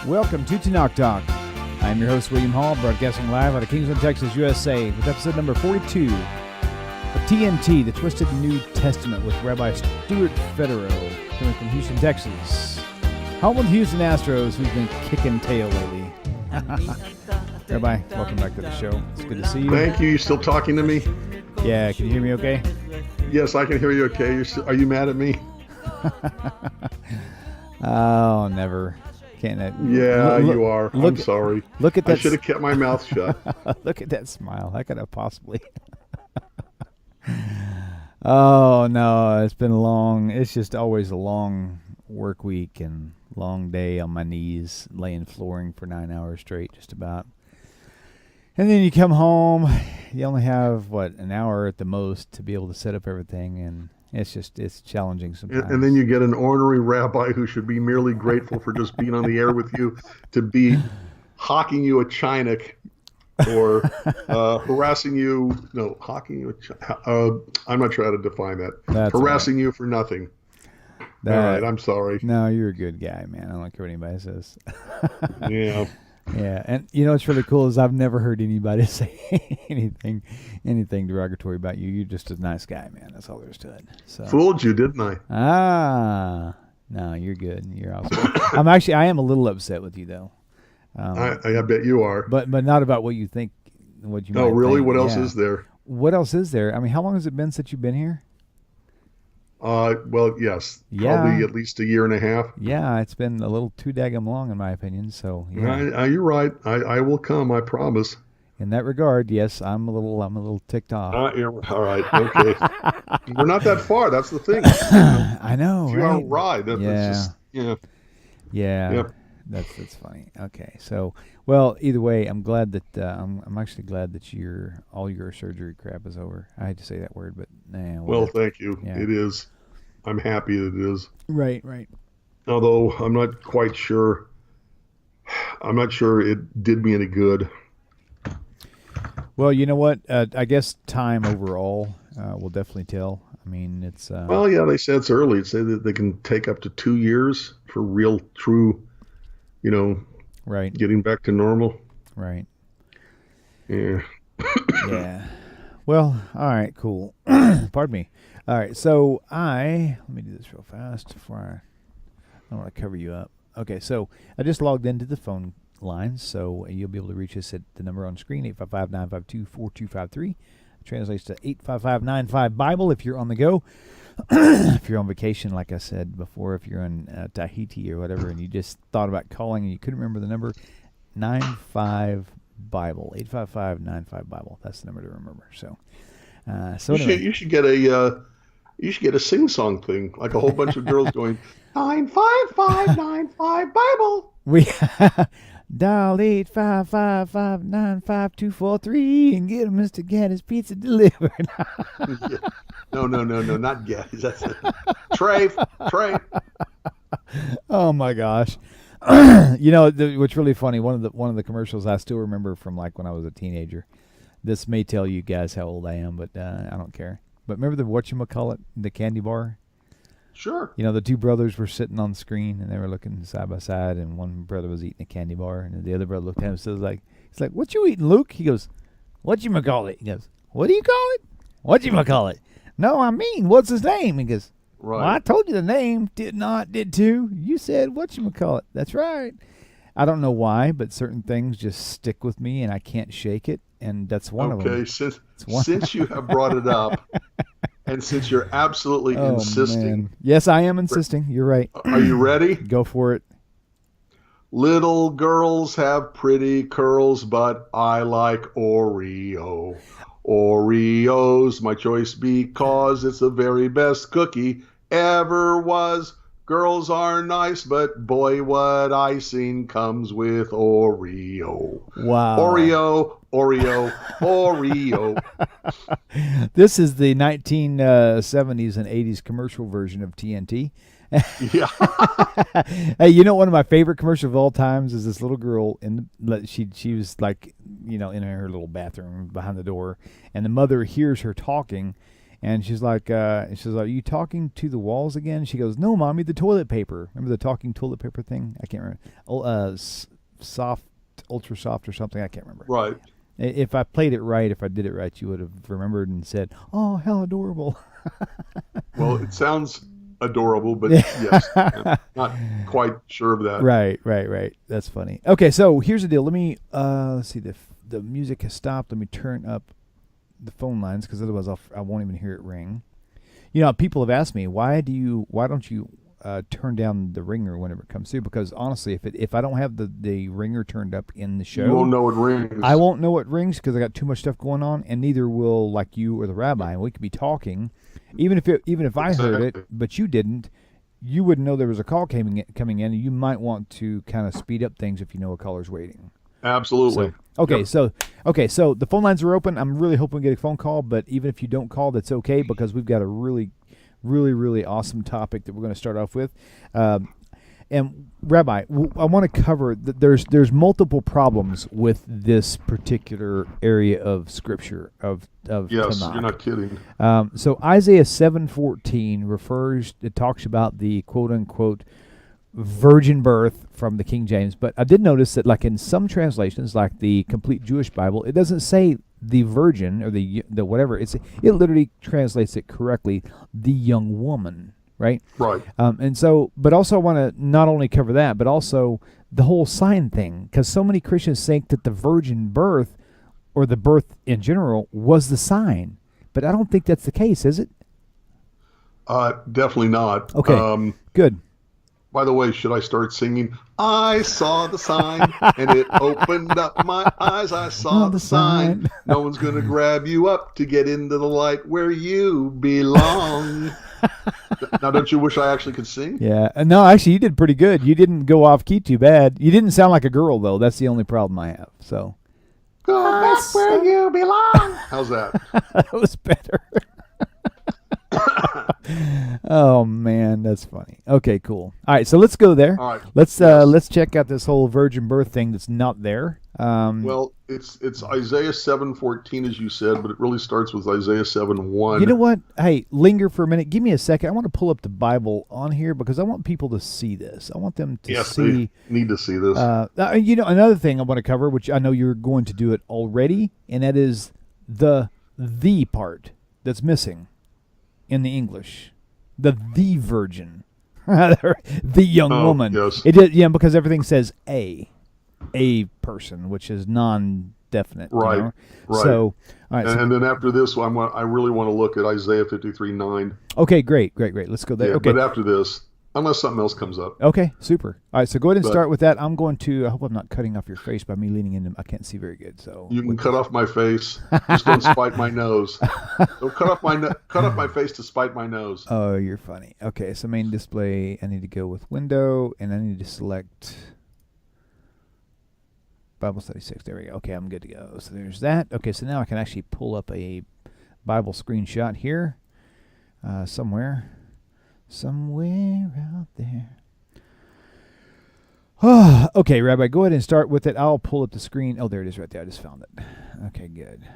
Welcome to Tanakh Talk. I'm your host, William Hall, broadcasting live out of Kingsland, Texas, USA, with episode number 42 of TNT, the Twisted New Testament, with Rabbi Stuart Federow, coming from Houston, Texas. Home with the Houston Astros, who's been kicking tail lately. Rabbi, welcome back to the show. It's good to see you. Thank you. You still talking to me? Yeah, can you hear me okay? Yes, I can hear you okay. Are you mad at me? Oh, never. Can't that? Yeah, you are. I'm sorry. Look at that. I should have kept my mouth shut. Look at that smile. How could I possibly? Oh, no. It's been long. It's just always a long work week and long day on my knees, laying flooring for 9 hours straight, just about. And then you come home. You only have, an hour at the most to be able to set up everything, and it's challenging sometimes. And then you get an ornery rabbi who should be merely grateful for just being on the air with you to be hawking you a chinik or harassing you. No, hawking you I'm not sure how to define that. That's harassing you for nothing. All right, I'm sorry. No, you're a good guy, man. I don't care what anybody says. Yeah. Yeah, and what's really cool is I've never heard anybody say anything derogatory about you. You're just a nice guy, man. That's all there is to it. So. Fooled you, didn't I? No, you're good. You're awesome. I am a little upset with you though. I bet you are. But not about what you think. What you? Oh, really? Think. What else is there? What else is there? I mean, how long has it been since you've been here? Well, yes, yeah. Probably at least a year and a half. Yeah, it's been a little too daggum long, in my opinion. So, yeah. You're right. I will come. I promise. In that regard, yes, I'm a little ticked off. All right, okay. We're not that far. That's the thing. I know, right? 2 hour ride. That's just, Yeah. Yep. That's funny. Okay, so either way, I'm glad that I'm actually glad that all your surgery crap is over. I hate to say that word, but well, thank you. Yeah. It is. I'm happy that it is. Right. Although I'm not quite sure. I'm not sure it did me any good. Well, you know what? I guess time overall will definitely tell. I mean, it's. Well, yeah, they said it's early. They say that they can take up to 2 years for real, true. Right. Getting back to normal. Right. Yeah. Yeah. Well, all right, cool. Pardon me. All right, so let me do this real fast before I don't want to cover you up. Okay, so I just logged into the phone lines, so you'll be able to reach us at the number on screen, 855-952-4253. Translates to 855-95-BIBLE if you're on the go. If you're on vacation, like I said before, if you're in Tahiti or whatever, and you just thought about calling and you couldn't remember the number, 95-BIBLE, 855-95-BIBLE. That's the number to remember. So, anyway. You should get a sing-song thing, like a whole bunch of girls going 955-95-BIBLE. We dial 855-595-243 and get Mr. Gaddy's pizza delivered. Yeah. No, not Gaddy's. That's it. Trey. Oh my gosh. What's really funny, one of the commercials I still remember from like when I was a teenager. This may tell you guys how old I am, but I don't care. But remember the whatchamacallit, the candy bar? Sure. The two brothers were sitting on the screen and they were looking side by side, and one brother was eating a candy bar, and the other brother looked at him and says he's like, "What you eating, Luke?" He goes, "Whatchamacallit?" He goes, "What do you call it?" "Whatchamacallit?" "No, I mean, what's his name?" He goes, "Right. Well, I told you the name. Did too. You said whatchamacallit." That's right. I don't know why, but certain things just stick with me and I can't shake it, and that's one of them. Okay, since you have brought it up, and since you're absolutely insisting. Man. Yes, I am insisting. You're right. Are you ready? Go for it. Little girls have pretty curls, but I like Oreo. Oreo's my choice because it's the very best cookie ever was. Girls are nice, but boy, what icing comes with Oreo. Wow. Oreo. This is the 1970s and 80s commercial version of TNT. Yeah. Hey, one of my favorite commercials of all times is this little girl she was like, in her little bathroom behind the door, and the mother hears her talking, And she's like, "Are you talking to the walls again?" She goes, "No, Mommy, the toilet paper. Remember the talking toilet paper thing? I can't remember. Oh, soft, ultra soft or something. I can't remember. Right. If I played it right, if I did it right, you would have remembered and said, "Oh, how adorable." Well, it sounds adorable, but yes, I'm not quite sure of that. Right. That's funny. Okay, so here's the deal. Let me let's see. The music has stopped. Let me turn up the phone lines because otherwise I won't even hear it ring. You know, people have asked me why don't you turn down the ringer whenever it comes through? Because honestly, if I don't have the ringer turned up in the show, You won't know it rings. I won't know it rings because I got too much stuff going on, and neither will like you or the rabbi. And we could be talking, even if I heard it, but you didn't. You wouldn't know there was a call coming in, and you might want to kind of speed up things if you know a caller's waiting. Absolutely. So the phone lines are open. I'm really hoping we get a phone call, but even if you don't call, that's okay because we've got a really, really, really awesome topic that we're going to start off with. And Rabbi, I want to cover that there's multiple problems with this particular area of Scripture of Yes, Tanakh. you're not kidding. So Isaiah 7:14 it talks about the quote unquote virgin birth from the King James, but I did notice that like in some translations, like the Complete Jewish Bible, it doesn't say the virgin or the whatever. It literally translates it correctly, the young woman. Right? Right. And so, but also I want to not only cover that, but also the whole sign thing, because so many Christians think that the virgin birth or the birth in general was the sign, but I don't think that's the case, is it? Definitely not. Okay, good. By the way, should I start singing? I saw the sign, and it opened up my eyes. I saw the sign. No one's going to grab you up to get into the light where you belong. Now, don't you wish I actually could sing? Yeah. No, actually, you did pretty good. You didn't go off key too bad. You didn't sound like a girl, though. That's the only problem I have. So, go back where you belong. How's that? That was better. Oh man, that's funny. Okay, cool. All right, so let's go there. All right. Let's check out this whole virgin birth thing that's not there. Well, it's Isaiah 7:14 as you said, but it really starts with Isaiah 7:1. You know what? Hey, linger for a minute. Give me a second. I want to pull up the Bible on here because I want people to see this. I want them to see. They need to see this. You know, another thing I want to cover, which I know you're going to do it already, and that is the part that's missing in the English. The virgin. The young woman. Yes. It did, yeah, because everything says a person, which is non-definite. Right. You know? Right. So, all right. And then after this, I really want to look at Isaiah 53:9. Okay, great. Let's go there. Yeah, okay. But after this, unless something else comes up. Okay, super. All right, so go ahead and start with that. I'm going to. I hope I'm not cutting off your face by me leaning into. I can't see very good, so You can cut off my face. Just don't spite my nose. Don't cut off my face to spite my nose. Oh, you're funny. Okay, so main display. I need to go with window, and I need to select Bible Study 6. There we go. Okay, I'm good to go. So there's that. Okay, so now I can actually pull up a Bible screenshot here, somewhere out there. Oh, okay, Rabbi, go ahead and start with it. I'll pull up the screen. Oh, there it is right there. I just found it. Okay, good.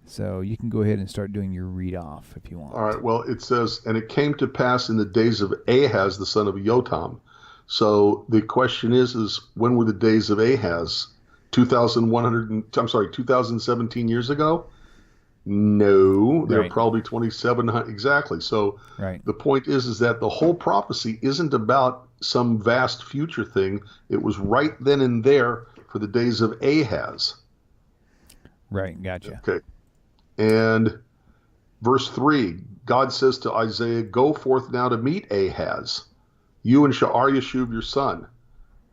So you can go ahead and start doing your read off if you want. All right. Well, it says, and it came to pass in the days of Ahaz, the son of Jotam. So the question is when were the days of Ahaz? 2017 years ago? No, they're probably 2,700 exactly. So the point is that the whole prophecy isn't about some vast future thing. It was right then and there for the days of Ahaz. Right, gotcha. Okay. And verse 3, God says to Isaiah, "Go forth now to meet Ahaz, you and Sha'ar-Yashub your son."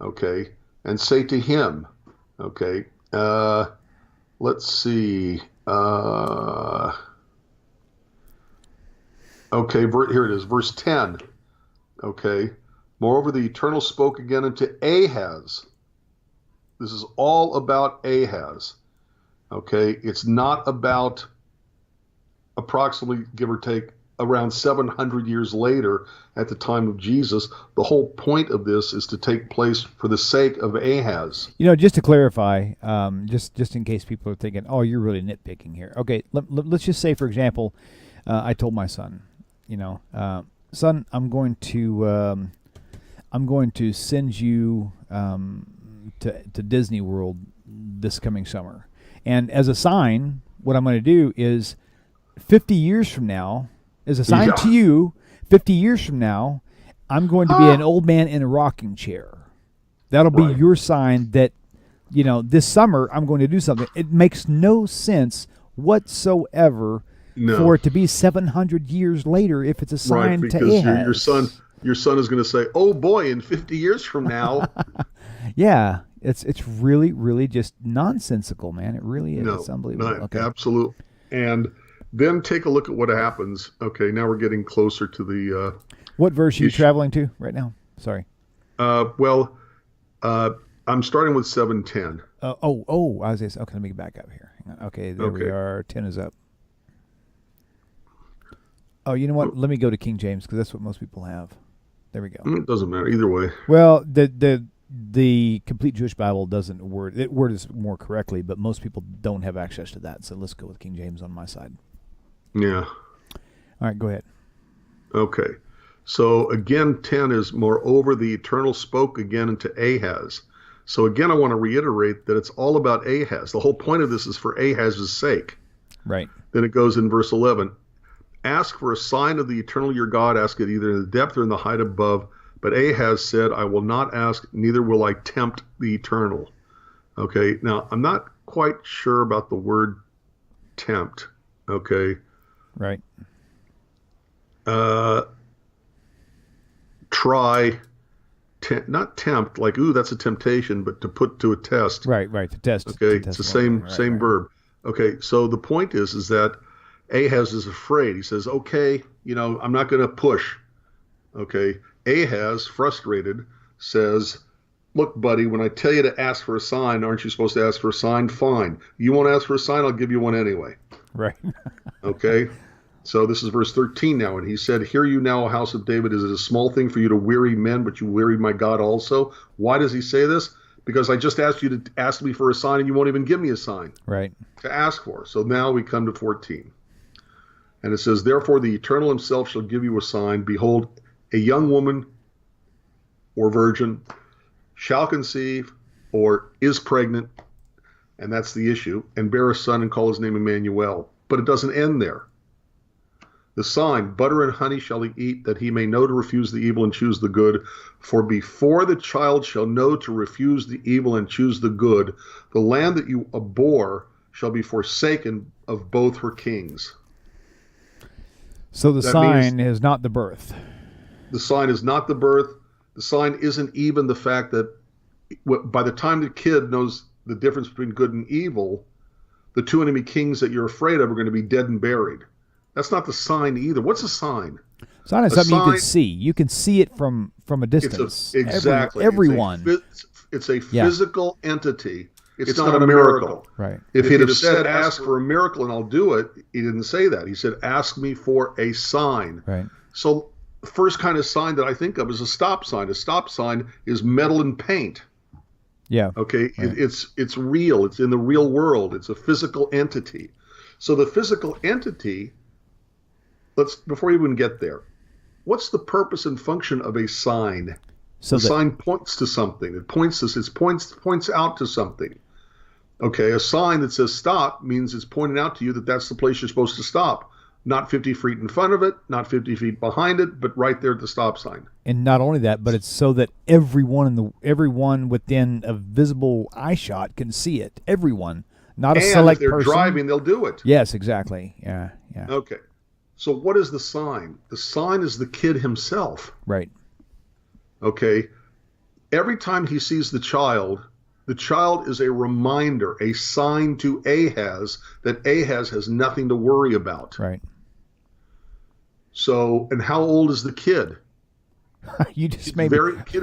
Okay. And say to him, okay, let's see. Okay, here it is, verse 10. Okay. Moreover, the Eternal spoke again unto Ahaz. This is all about Ahaz. Okay. It's not about approximately, give or take, around 700 years later at the time of Jesus. The whole point of this is to take place for the sake of Ahaz. You know, just to clarify, just in case people are thinking, oh, you're really nitpicking here. Okay, let's just say, for example, I told my son, son, I'm going to send you to Disney World this coming summer, and as a sign, what I'm going to do is 50 years from now, as a sign to you, 50 years from now, I'm going to be an old man in a rocking chair. That'll be your sign that, this summer I'm going to do something. It makes no sense whatsoever for it to be 700 years later if it's a sign to Ahaz. Your son is going to say, "Oh boy, in 50 years from now." Yeah, it's really, really just nonsensical, man. It really is. It's unbelievable. No, absolutely. And then take a look at what happens. Okay, now we're getting closer to the. What verse are you traveling to right now? Sorry. I'm starting with 7:10. I was just, okay. Let me back up here. Okay, there we are. 10 is up. Oh, you know what? Let me go to King James because that's what most people have. There we go. It doesn't matter either way. Well, the complete Jewish Bible doesn't word it words more correctly, but most people don't have access to that. So let's go with King James on my side. Yeah. All right, go ahead. Okay. So again, 10 is, moreover, the Eternal spoke again unto Ahaz. So again, I want to reiterate that it's all about Ahaz. The whole point of this is for Ahaz's sake. Right. Then it goes in verse 11. Ask for a sign of the Eternal your God, ask it either in the depth or in the height above. But Ahaz said, I will not ask, neither will I tempt the Eternal. Okay, now I'm not quite sure about the word tempt. Okay. Right. Not tempt, like, ooh, that's a temptation, but to put to a test. Right, to test. Okay, to test it's the same verb. Okay, so the point is that Ahaz is afraid. He says, okay, I'm not going to push. Okay, Ahaz, frustrated, says, look, buddy, when I tell you to ask for a sign, aren't you supposed to ask for a sign? Fine. You want to ask for a sign? I'll give you one anyway. Right. Okay. So this is verse 13 now. And he said, hear you now, O house of David, is it a small thing for you to weary men, but you wearied my God also? Why does he say this? Because I just asked you to ask me for a sign and you won't even give me a sign. Right. To ask for. So now we come to 14. And it says, therefore the Eternal himself shall give you a sign. Behold, a young woman or virgin shall conceive or is pregnant, and that's the issue, and bear a son and call his name Emmanuel. But it doesn't end there. The sign, butter and honey shall he eat, that he may know to refuse the evil and choose the good. For before the child shall know to refuse the evil and choose the good, the land that you abhor shall be forsaken of both her kings. So the sign is not the birth. The sign is not the birth. The sign isn't even the fact that by the time the kid knows the difference between good and evil, the two enemy kings that you're afraid of are going to be dead and buried. That's not the sign either. What's a sign? Sign is something you can see. You can see it from a distance. Exactly. Everyone. It's a physical entity. It's not a miracle. Right. If he'd have said, ask for a miracle and I'll do it, he didn't say that. He said, ask me for a sign. Right. So the first kind of sign that I think of is a stop sign. A stop sign is metal and paint. Yeah. Okay. Right. It's real. It's in the real world. It's a physical entity. So the physical entity, before you even get there, what's the purpose and function of a sign? So the sign points to something. It points out to something. Okay, a sign that says stop means it's pointing out to you that that's the place you're supposed to stop. Not 50 feet in front of it, not 50 feet behind it, but right there at the stop sign. And not only that, but it's so that everyone within a visible eye shot can see it. Everyone, not a select person. And if they're driving, they'll do it. Yes, exactly. Yeah. Okay. So what is the sign? The sign is the kid himself. Right. Okay. Every time he sees the child is a reminder, a sign to Ahaz that Ahaz has nothing to worry about. Right. So, and how old is the kid? You just maybe kid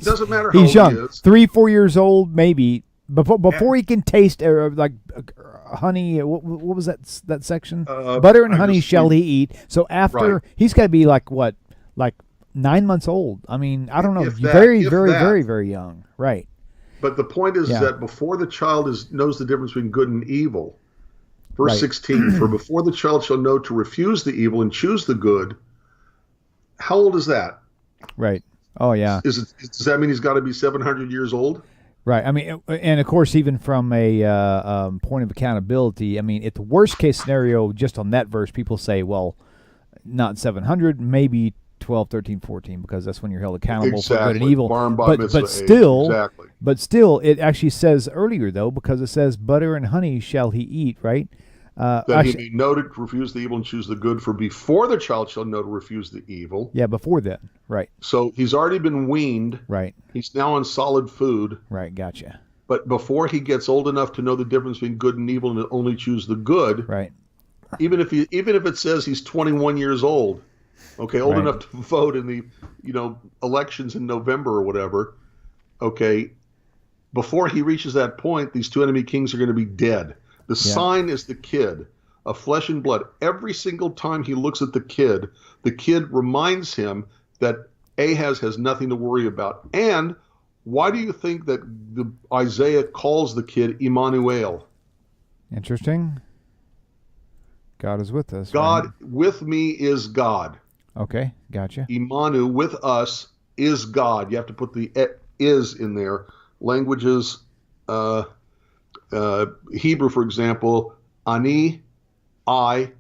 doesn't matter how he's young. He is. 3-4 years old, maybe. Before he can taste honey, what was that section? Butter and honey shall he eat. So after he's got to be like 9 months old. I mean, I don't know, very young, right? But the point is that before the child knows the difference between good and evil, Verse Right. 16, for before the child shall know to refuse the evil and choose the good. How old is that? Right. Oh yeah. Does that mean he's got to be 700 years old? Right. I mean, and of course, even from a point of accountability, I mean, at the worst case scenario, just on that verse, people say, well, not 700, maybe 12, 13, 14, because that's when you're held accountable for good and evil. Bar and bat mitzvah But age. still, Exactly. it actually says earlier though, because it says butter and honey shall he eat. Right. That he may know to refuse the evil and choose the good, for before the child shall know to refuse the evil. Yeah, before then. Right. So he's already been weaned. Right. He's now on solid food. Right. Gotcha. But before he gets old enough to know the difference between good and evil and to only choose the good, Right. even if it says he's 21 years old, okay, old Right. enough to vote in the elections in November or whatever, okay, before he reaches that point, these two enemy kings are going to be dead. The sign is the kid of flesh and blood. Every single time he looks at the kid reminds him that Ahaz has nothing to worry about. And why do you think that Isaiah calls the kid Emmanuel? Interesting. God is with us. God right? with me is God. Okay, gotcha. Imanu with us is God. You have to put the is in there. Languages, Hebrew, for example, ani, I,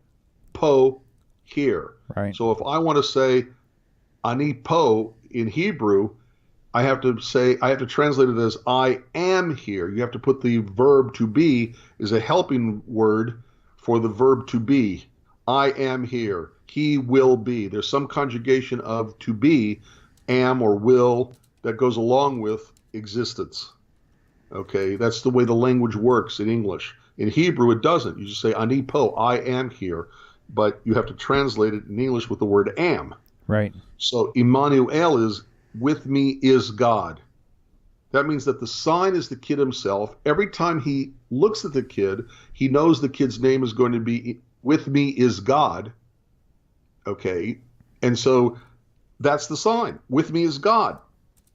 po, here. Right. So if I want to say ani po in Hebrew, I have to translate it as I am here. You have to put the verb to be is a helping word for the verb to be. I am here. He will be. There's some conjugation of to be, am or will, that goes along with existence. Okay, that's the way the language works in English. In Hebrew, it doesn't. You just say ani po, I am here, but you have to translate it in English with the word am. Right. So Emmanuel is with me is God. That means that the sign is the kid himself. Every time he looks at the kid, he knows the kid's name is going to be with me is God. Okay, and so that's the sign. With me is God.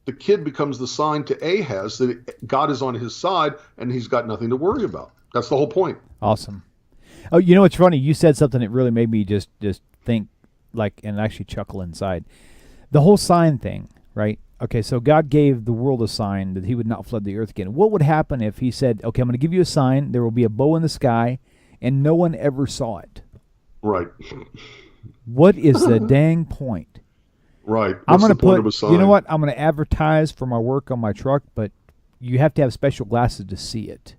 The kid becomes the sign to Ahaz that God is on his side and he's got nothing to worry about. That's the whole point. Awesome. Oh, you know what's funny? You said something that really made me just think, like, and actually chuckle inside. The whole sign thing, right? Okay, so God gave the world a sign that he would not flood the earth again. What would happen if he said, okay, I'm going to give you a sign, there will be a bow in the sky, and no one ever saw it? Right. What is the dang point? Right. I'm What's going the to point put, of a sign? you know what? I'm going to advertise for my work on my truck, but you have to have special glasses to see it.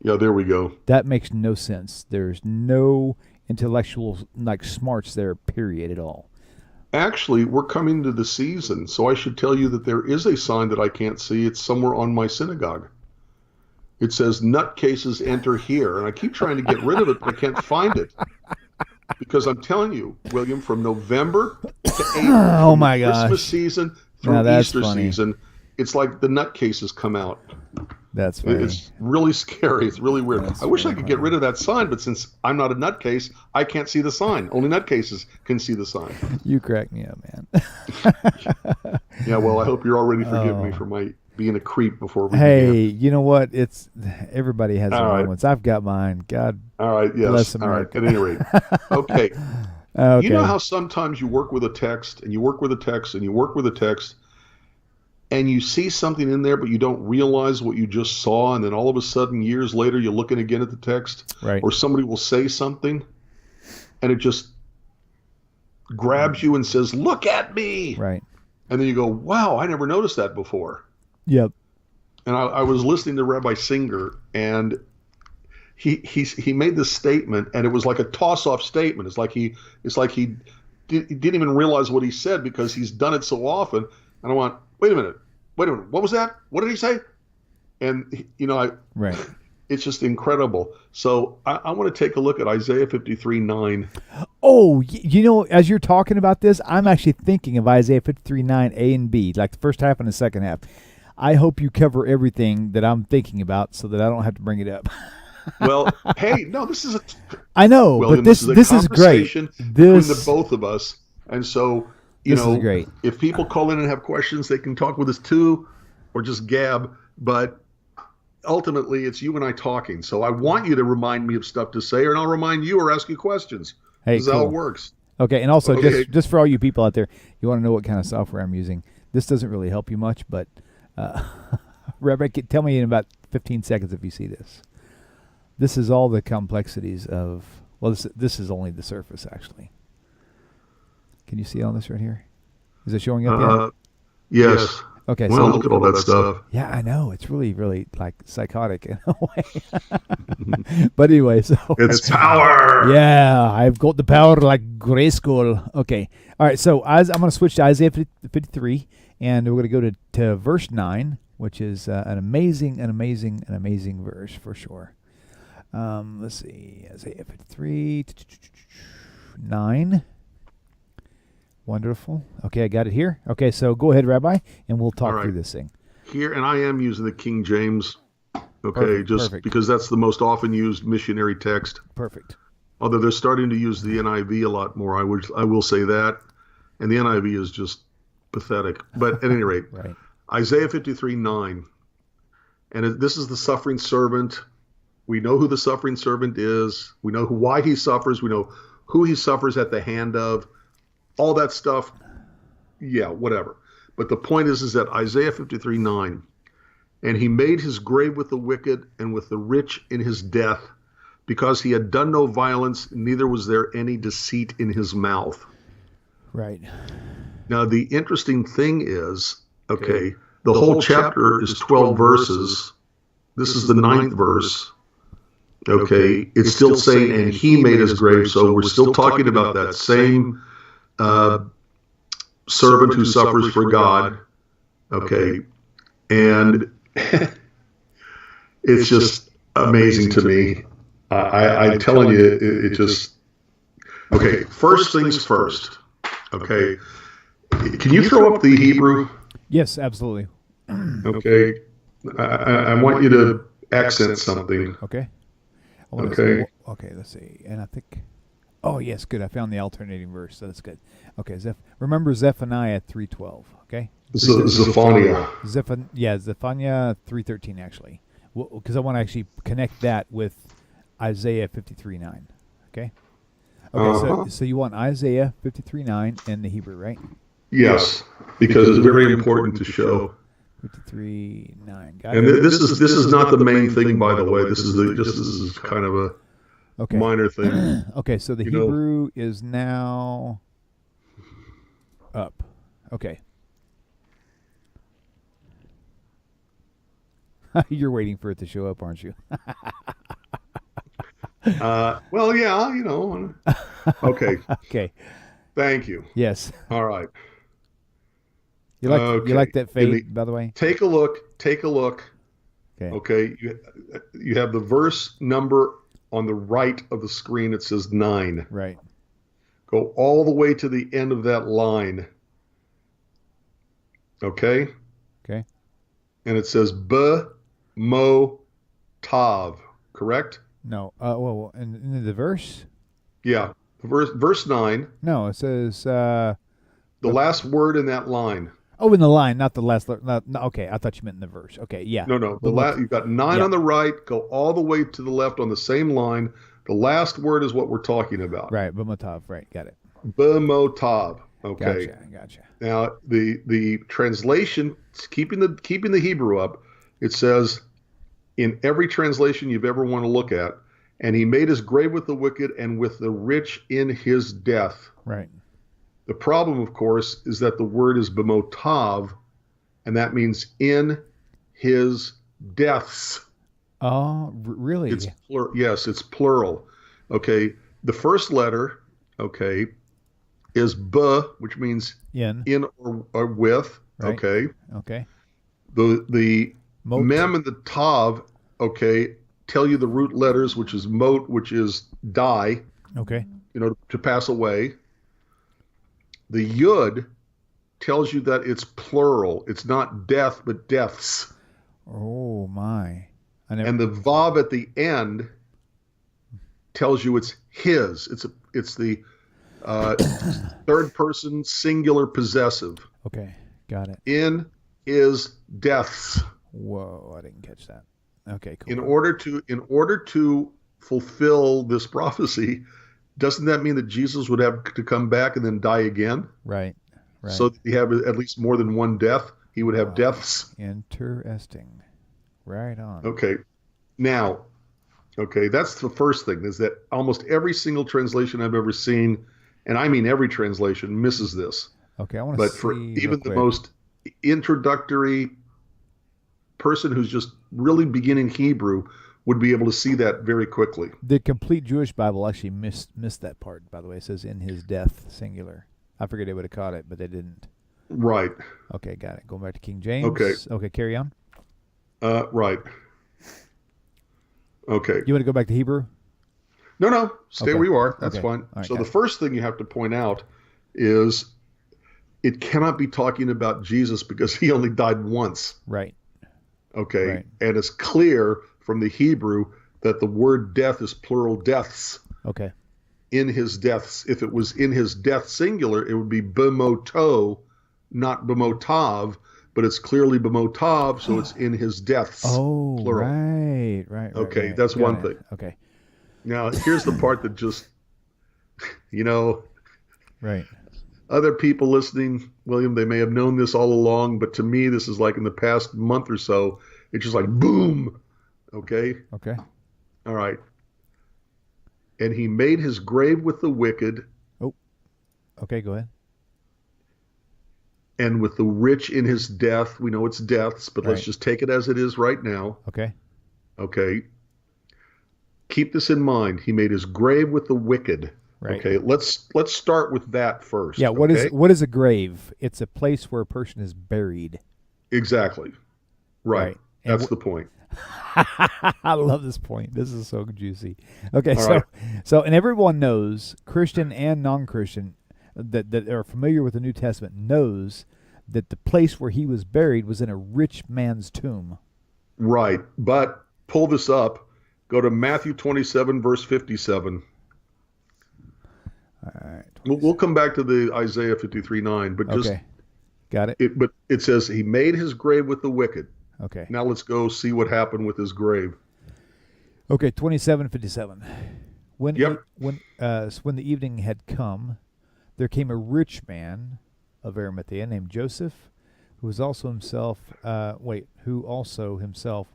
Yeah, there we go. That makes no sense. There's no intellectual, like, smarts there, period, at all. Actually, we're coming to the season, so I should tell you that there is a sign that I can't see. It's somewhere on my synagogue. It says, nutcases enter here. And I keep trying to get rid of it, but I can't find it. Because I'm telling you, William, from November to April, Oh my gosh. Christmas season Now through that's Easter funny. season, it's like the nutcases come out. That's funny. It's really scary. It's really weird. That's I wish I really could get funny. rid of that sign, but since I'm not a nutcase, I can't see the sign. Only nutcases can see the sign. You crack me up, man. Yeah, well, I hope you're already forgive me Oh. for my being a creep before we Hey, began. you know what? It's everybody has their All right. moments. I've got mine. God All right, bless yes. All right, America. at any rate. Okay. Okay. You know how sometimes you work with a text and you work with a text and you work with a text and you see something in there, but you don't realize what you just saw. And then all of a sudden, years later, you're looking again at the text, Right. or somebody will say something and it just grabs you and says, "Look at me." Right. And then you go, "Wow, I never noticed that before." Yep. And I was listening to Rabbi Singer, and he made this statement, and it was like a toss-off statement. It's like he didn't even realize what he said because he's done it so often. And I went, wait a minute, what was that? What did he say? And Right. it's just incredible. So I want to take a look at Isaiah 53:9. Oh, you know, as you're talking about this, I'm actually thinking of Isaiah 53:9 A and B, like the first half and the second half. I hope you cover everything that I'm thinking about so that I don't have to bring it up. Well, hey, no, this is a I know, William, but this a is great. conversation This between the both of us. And so, This is great. if people call in and have questions, they can talk with us too, or just gab. But ultimately it's you and I talking. So I want you to remind me of stuff to say, and I'll remind you or ask you questions. Hey, This is how it works. Okay, and also Okay. just for all you people out there, you want to know what kind of software I'm using. This doesn't really help you much, but Rabbi, tell me in about 15 seconds if you see this. This is all the complexities of, well, this is only the surface, actually. Can you see all this right here? Is it showing up yet? Yes. Okay, Well, so look at all that stuff. yeah, I know. It's really, really like psychotic in a way. But anyway, so It's power. yeah, I've got the power like Grayskull. Okay. All right, so I'm going to switch to Isaiah 53, and we're going to go to verse 9, which is an amazing verse for sure. Let's see, Isaiah 53, 9. Wonderful. Okay, I got it here. Okay, so go ahead, Rabbi, and we'll talk through this thing. Here, and I am using the King James, okay, perfect. Because that's the most often used missionary text. Perfect. Although they're starting to use the NIV a lot more, I will say that. And the NIV is just pathetic. But at any rate, right. Isaiah 53:9. And this is the suffering servant. We know who the suffering servant is. We know why he suffers. We know who he suffers at the hand of. All that stuff, yeah, whatever. But the point is that Isaiah 53:9, and he made his grave with the wicked and with the rich in his death, because he had done no violence, neither was there any deceit in his mouth. Right. Now, the interesting thing is, okay, the whole chapter is 12 verses. This is the 9th verse. Okay, it's still saying, and he made his grave, so we're still talking about that same servant who suffers for God, okay, and it's just amazing to me. I'm telling you, it just, okay, first things first, okay, can you throw up the Hebrew? Yes, absolutely. Okay, I want you to accent something. Okay. Okay. Okay, let's see, and I think... Oh, yes, good. I found the alternating verse, so that's good. Okay, remember Zephaniah 3:12, okay? Zephaniah. Zephaniah 3:13, actually. Because I want to actually connect that with Isaiah 53:9, okay? Okay, so you want Isaiah 53:9 in the Hebrew, right? Yes, because it's very important to show. 53:9. And this is not the main thing, by the way. This is kind of a minor thing. Okay, so the Hebrew is now up. Okay. You're waiting for it to show up, aren't you? Well, yeah, Okay. Okay. Thank you. Yes. All right. You like that fade, by the way? Take a look. Okay. Okay. You have the verse number on the right of the screen. It says 9. Right. Go all the way to the end of that line. Okay? Okay. And it says mo tav, correct? No. Well, in the verse? Yeah. Verse 9. No, it says... the last word in that line. Oh, in the line, not the last... No, okay, I thought you meant in the verse. Okay, yeah. No. You've got 9 on the right. Go all the way to the left on the same line. The last word is what we're talking about. Right, b'motav. Right, got it. B'motav. Okay. Gotcha. Now, the translation, keeping the Hebrew up, it says, in every translation you've ever want to look at, and he made his grave with the wicked and with the rich in his death. Right. The problem, of course, is that the word is b'motav, and that means in his deaths. Oh, really? It's yes, it's plural. Okay. The first letter, okay, is b, which means in or with. Right. Okay. Okay. The mem and the tav, okay, tell you the root letters, which is mot, which is die. Okay. To pass away. The yud tells you that it's plural. It's not death, but deaths. Oh, my. And the vav at the end tells you it's his. It's the third person singular possessive. Okay, got it. In his deaths. Whoa, I didn't catch that. Okay, cool. In order to fulfill this prophecy, doesn't that mean that Jesus would have to come back and then die again? Right. So that he have at least more than one death. He would have deaths. Interesting. Right on. Okay. Now, okay, that's the first thing, is that almost every single translation I've ever seen, and I mean every translation, misses this. Okay, I want to But see for real even the quick. most introductory person who's just really beginning Hebrew would be able to see that very quickly. The complete Jewish Bible actually missed that part, by the way. It says in his death, singular. I figured they would have caught it, but they didn't. Right. Okay, got it. Going back to King James. Okay, carry on. Right. Okay. You want to go back to Hebrew? No. Stay Okay. where you are. That's Okay. fine. All right, So got the it. first thing you have to point out is it cannot be talking about Jesus because he only died once. Right. Okay. Right. And it's clear from the Hebrew that the word death is plural deaths. Okay. In his deaths. If it was in his death singular, it would be b'moto, not b'motav, but it's clearly b'motav, so it's in his deaths. Oh, plural. Right. Okay, right. that's Got one it. thing. Okay. Now, here's the part that just, Right. other people listening, William, they may have known this all along, but to me, this is like in the past month or so, it's just like boom. Okay. Okay. All right. And he made his grave with the wicked Okay, go ahead. and with the rich in his death. We know it's deaths, but let's Right. just take it as it is right now. Okay. Okay. Keep this in mind. He made his grave with the wicked. Right. Okay. Let's start with that first. Yeah, what is a grave? It's a place where a person is buried. Exactly. Right. And That's the point. I love this point. This is so juicy. Okay, All right. so and everyone knows, Christian and non-Christian, that are familiar with the New Testament, knows that the place where he was buried was in a rich man's tomb. Right. But pull this up. Go to Matthew 27, verse 57. All right. We'll come back to the Isaiah 53:9, but just Okay. Got it. but it says he made his grave with the wicked. Okay. Now let's go see what happened with his grave. Okay, 27:57. When Yep. when the evening had come, there came a rich man of Arimathea named Joseph, who also himself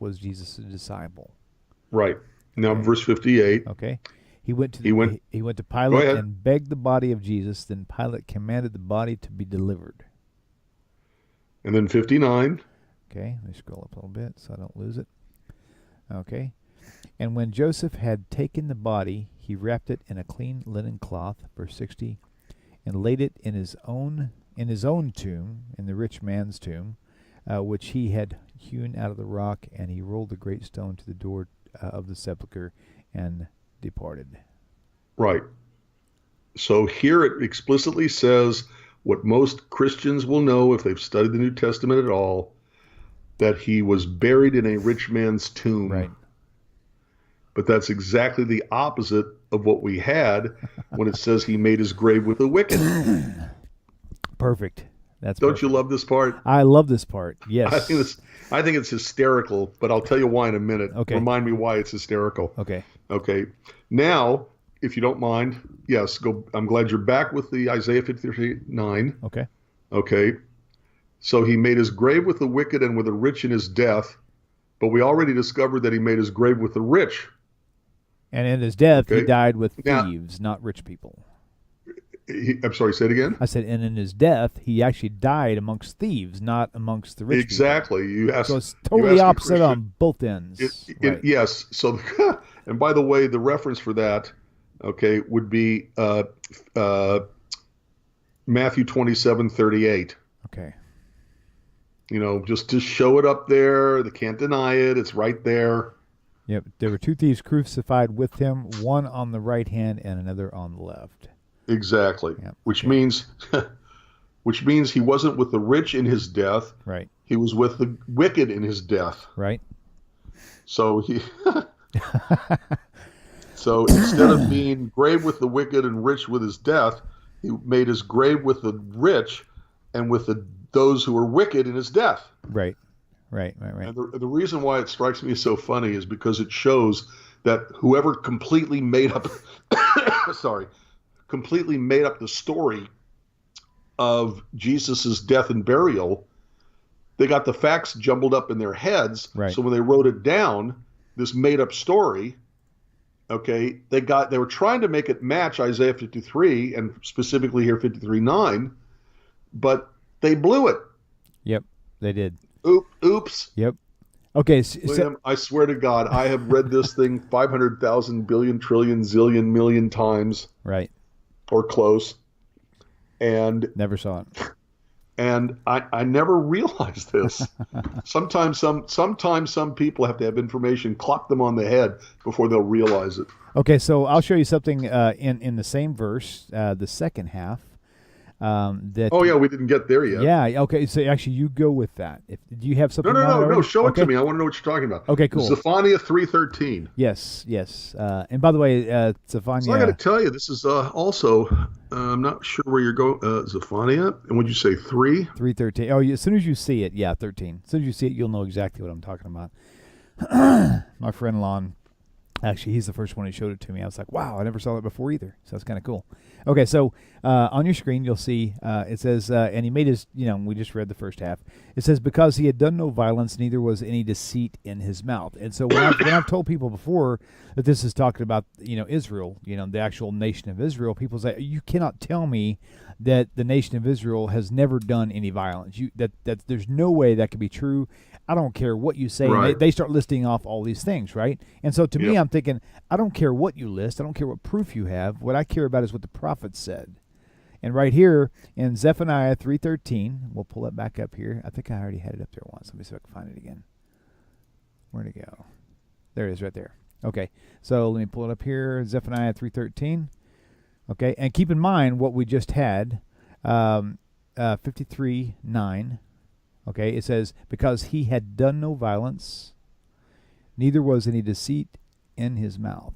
was Jesus' disciple. Right. Now Okay. verse 58. Okay. He went to Go Pilate ahead. and begged the body of Jesus. Then Pilate commanded the body to be delivered. And then 59. Okay, let me scroll up a little bit so I don't lose it. Okay. And when Joseph had taken the body, he wrapped it in a clean linen cloth, verse 60, and laid it in his own tomb, in the rich man's tomb, which he had hewn out of the rock, and he rolled the great stone to the door of the sepulchre and departed. Right. So here it explicitly says what most Christians will know if they've studied the New Testament at all, that he was buried in a rich man's tomb. Right. But that's exactly the opposite of what we had when it says he made his grave with the wicked. Perfect. Don't Don't you love this part? I love this part. Yes. I think it's hysterical, but I'll tell you why in a minute. Okay. Remind me why it's hysterical. Okay. Okay. Now, if you don't mind, yes, go. I'm glad you're back with the Isaiah 59. Okay. Okay. So he made his grave with the wicked and with the rich in his death, but we already discovered that he made his grave with the rich. And in his death, he Okay. died with Now- thieves, not rich people. I'm sorry, say it again? I said, and in his death, he actually died amongst thieves, not amongst the rich Exactly. You people. asked, So it's you totally asked a opposite Christian- on both ends. Right. Yes. So, and by the way, the reference for that, okay, would be Matthew 27:38. Okay. You know, just to show it up there. They can't deny it. It's right there. Yep. There were two thieves crucified with him, one on the right hand and another on the left. Exactly. Yep. Which Okay. means he wasn't with the rich in his death. Right. He was with the wicked in his death. Right. So so instead of being grave with the wicked and rich with his death, he made his grave with the rich and with those who were wicked in his death. Right. Right. And the reason why it strikes me as so funny is because it shows that whoever completely made up, completely made up the story of Jesus's death and burial, they got the facts jumbled up in their heads. Right. So when they wrote it down, this made up story, okay, they were trying to make it match Isaiah 53 and specifically here 53:9, but they blew it. Yep, they did. Oops. Yep. Okay. William, I swear to God, I have read this thing 500,000 billion trillion zillion million times. Right. Or close. And never saw it. And I never realized this. Sometimes some people have to have information clock them on the head before they'll realize it. Okay, so I'll show you something in the same verse, the second half. That. Oh yeah, we didn't get there yet. Yeah. Okay. So actually, you go with that. Do you have something? No. Show it to me. I want to know what you're talking about. Okay. Cool. Zephaniah 3:13. Yes. And by the way, Zephaniah. So I got to tell you, this is also. I'm not sure where you're going. Zephaniah, and would you say 3? 3:13. Oh, as soon as you see it, yeah, 13. As soon as you see it, you'll know exactly what I'm talking about. My friend Lon. Actually, he's the first one who showed it to me. I was like, wow, I never saw it before either. So that's kind of cool. Okay, so on your screen, you'll see it says, and he made his, we just read the first half. It says, because he had done no violence, neither was any deceit in his mouth. And so when I've told people before that this is talking about, Israel, the actual nation of Israel, people say, you cannot tell me that the nation of Israel has never done any violence. That there's no way that could be true. I don't care what you say. Right. They start listing off all these things, right? And so to me, I'm thinking, I don't care what you list. I don't care what proof you have. What I care about is what the prophet said. And right here in Zephaniah 3:13, we'll pull it back up here. I think I already had it up there once. Let me see if I can find it again. Where'd it go? There it is right there. Okay, so let me pull it up here, Zephaniah 3:13. Okay, and keep in mind what we just had, 53:9. Okay, it says, because he had done no violence, neither was any deceit in his mouth.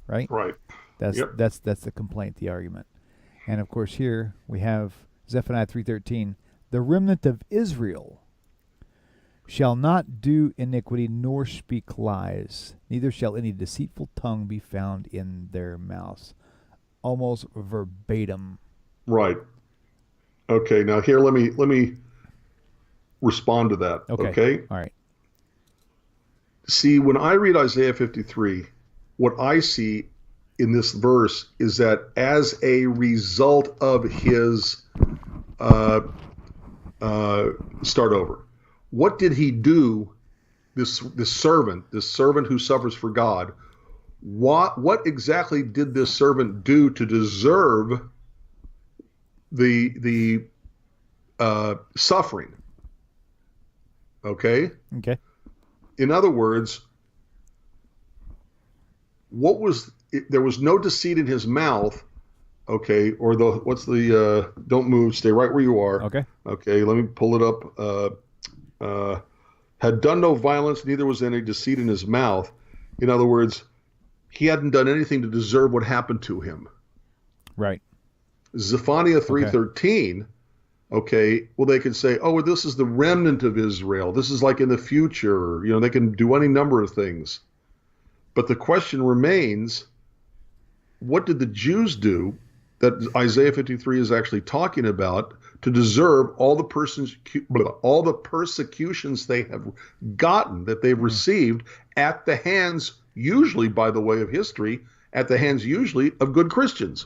Right? Right. That's the complaint, the argument. And of course here we have Zephaniah 3:13, the remnant of Israel shall not do iniquity nor speak lies, neither shall any deceitful tongue be found in their mouths. Almost verbatim. Right. Okay, now here let me respond to that. Okay. All right. See, when I read Isaiah 53, what I see in this verse is that as a result of his start over, what did he do? This servant who suffers for God, what exactly did this servant do to deserve the suffering? Okay. In other words, there was no deceit in his mouth. Okay. Or don't move, stay right where you are. Okay. Let me pull it up. Had done no violence, neither was any deceit in his mouth. In other words, he hadn't done anything to deserve what happened to him. Right. Zephaniah 3:13. Okay, well, they could say, oh, well, this is the remnant of Israel. This is like in the future. They can do any number of things. But the question remains, what did the Jews do that Isaiah 53 is actually talking about to deserve all the persecutions they have gotten, that they've received at the hands, usually by the way of history, at the hands usually of good Christians?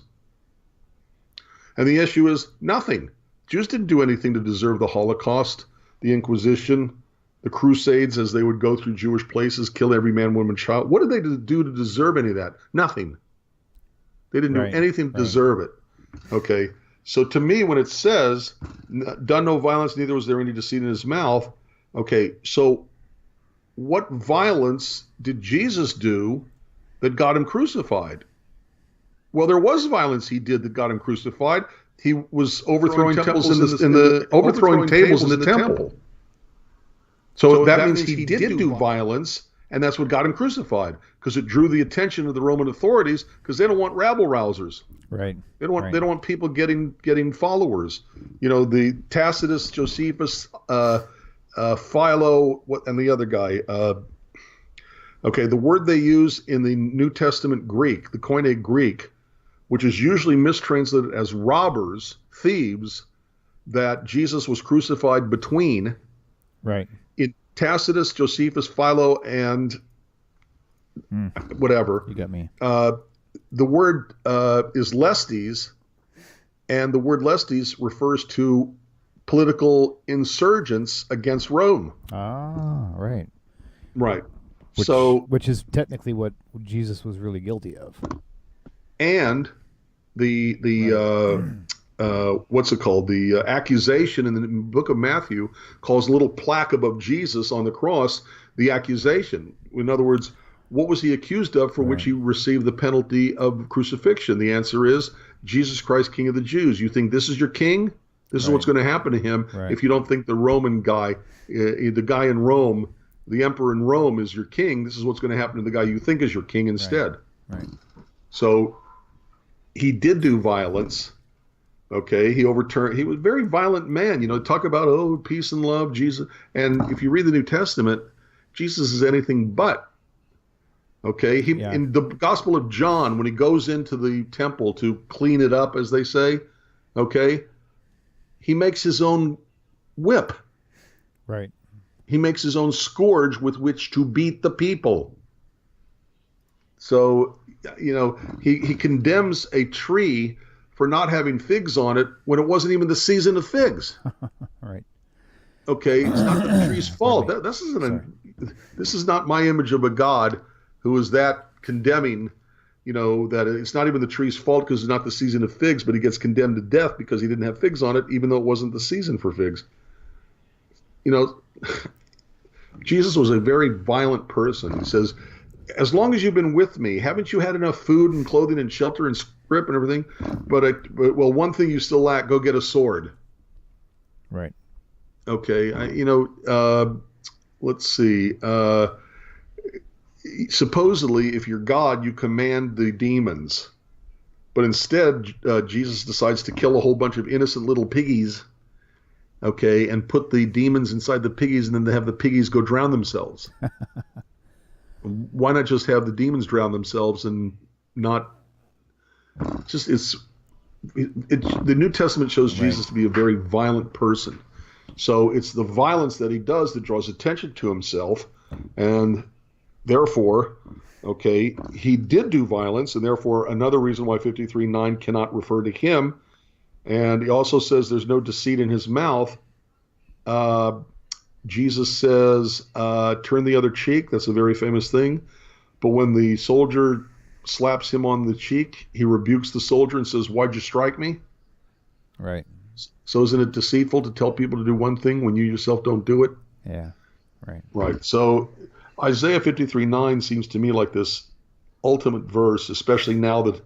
And the issue is nothing. Jews didn't do anything to deserve the Holocaust, the Inquisition, the Crusades as they would go through Jewish places, kill every man, woman, child. What did they do to deserve any of that? Nothing. They didn't do anything to deserve it. Okay. So to me, when it says, done no violence, neither was there any deceit in his mouth. Okay. So what violence did Jesus do that got him crucified? Well, there was violence he did that got him crucified. He was overthrowing tables in the temple. So that means he did do violence, and that's what got him crucified, because it drew the attention of the Roman authorities, because they don't want rabble rousers. Right. They don't want people getting followers. The Tacitus, Josephus, Philo, what, and the other guy. Okay, the word they use in the New Testament Greek, the Koine Greek, which is usually mistranslated as robbers, thieves, that Jesus was crucified between. Right. In Tacitus, Josephus, Philo, and whatever. You got me. The word is lestes, and the word lestes refers to political insurgents against Rome. Ah, right. Right. Which is technically what Jesus was really guilty of. And the what's it called? The accusation in the book of Matthew calls a little plaque above Jesus on the cross the accusation. In other words, what was he accused of for which he received the penalty of crucifixion? The answer is Jesus Christ, King of the Jews. You think this is your king? This is what's going to happen to him if you don't think the Roman guy, the guy in Rome, the emperor in Rome is your king. This is what's going to happen to the guy you think is your king instead. Right. So he did do violence. Okay, he was a very violent man. You know, talk about, peace and love, Jesus. And if you read the New Testament, Jesus is anything but. Okay, in the Gospel of John, when he goes into the temple to clean it up, as they say, okay, he makes his own whip. Right. He makes his own scourge with which to beat the people. So, you know, he condemns a tree for not having figs on it when it wasn't even the season of figs. Right. Okay, it's not the tree's fault. This is not my image of a God who is that condemning, you know, that it's not even the tree's fault because it's not the season of figs, but he gets condemned to death because he didn't have figs on it, even though it wasn't the season for figs. You know, Jesus was a very violent person. He says, as long as you've been with me, haven't you had enough food and clothing and shelter and scrip and everything? But one thing you still lack, go get a sword. Right. Okay. Let's see. Supposedly, if you're God, you command the demons. But instead, Jesus decides to kill a whole bunch of innocent little piggies, okay, and put the demons inside the piggies, and then they have the piggies go drown themselves. Why not just have the demons drown themselves and not just the New Testament shows Jesus to be a very violent person. So it's the violence that he does that draws attention to himself, and therefore, okay, he did do violence, and therefore another reason why 53:9 cannot refer to him. And he also says there's no deceit in his mouth. Jesus says, turn the other cheek. That's a very famous thing. But when the soldier slaps him on the cheek, he rebukes the soldier and says, why'd you strike me? Right. So isn't it deceitful to tell people to do one thing when you yourself don't do it? Yeah. Right. Right. So Isaiah 53:9 seems to me like this ultimate verse, especially now that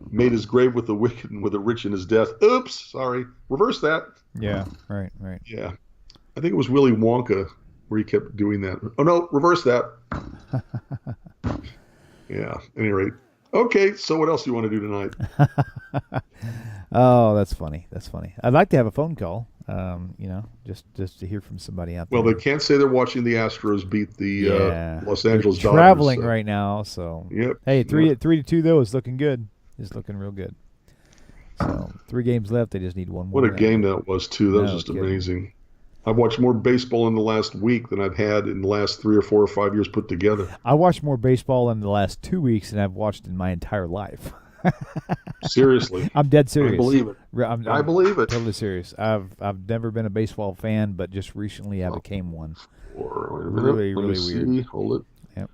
made his grave with the wicked and with the rich in his death. Oops, sorry. Reverse that. Yeah. Right. Yeah. I think it was Willy Wonka where he kept doing that. Oh, no, reverse that. Yeah, at any rate. Okay, so what else do you want to do tonight? Oh, that's funny. I'd like to have a phone call, just to hear from somebody out there. Well, they can't say they're watching the Astros beat the Los Angeles Dodgers. Traveling right now, so. Yep. Hey, 3-2, though, is looking good. It's looking real good. So, 3 games left. They just need one more. What a game that was, too. That was just amazing. I've watched more baseball in the last week than I've had in the last 3 or 4 or 5 years put together. I watched more baseball in the last 2 weeks than I've watched in my entire life. Seriously. I'm dead serious. I believe it. I believe it. Totally serious. I've never been a baseball fan, but just recently I became one. Really weird. Hold it. Yep.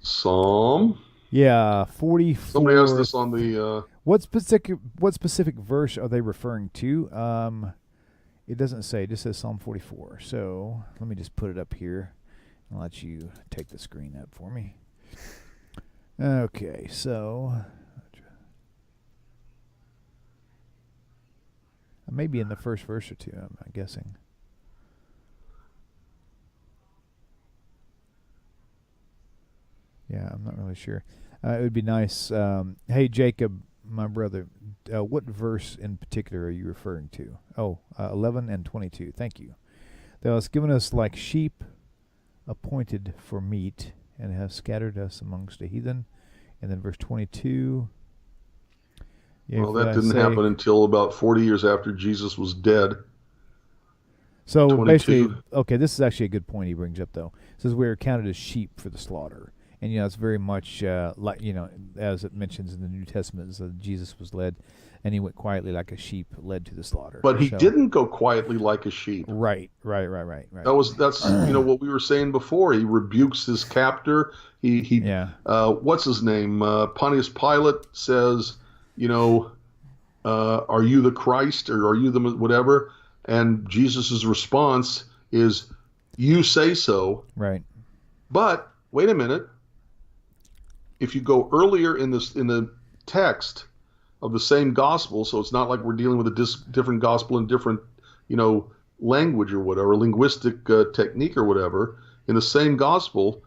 Psalm. Yeah, 44. Somebody asked this on the. What specific verse are they referring to? It doesn't say. It just says Psalm 44. So let me just put it up here and let you take the screen up for me. Okay, so maybe in the first verse or two, I'm guessing. Yeah, I'm not really sure. It would be nice. Hey, Jacob, my brother, what verse in particular are you referring to? 11 and 22. Thank you. Thou hast given us like sheep appointed for meat, and have scattered us amongst the heathen. And then verse 22. Well, that didn't happen until about 40 years after Jesus was dead. So 22. basically, okay, this is actually a good point he brings up, though. It says we are counted as sheep for the slaughter. And, it's very much like, as it mentions in the New Testament, Jesus was led, and he went quietly like a sheep led to the slaughter. But he didn't go quietly like a sheep. Right. That's what we were saying before. He rebukes his captor. What's his name? Pontius Pilate says, are you the Christ, or are you the whatever? And Jesus's response is, you say so. Right. But wait a minute. If you go earlier in the text of the same gospel, so it's not like we're dealing with a different gospel and different, language or whatever, linguistic technique or whatever. In the same gospel,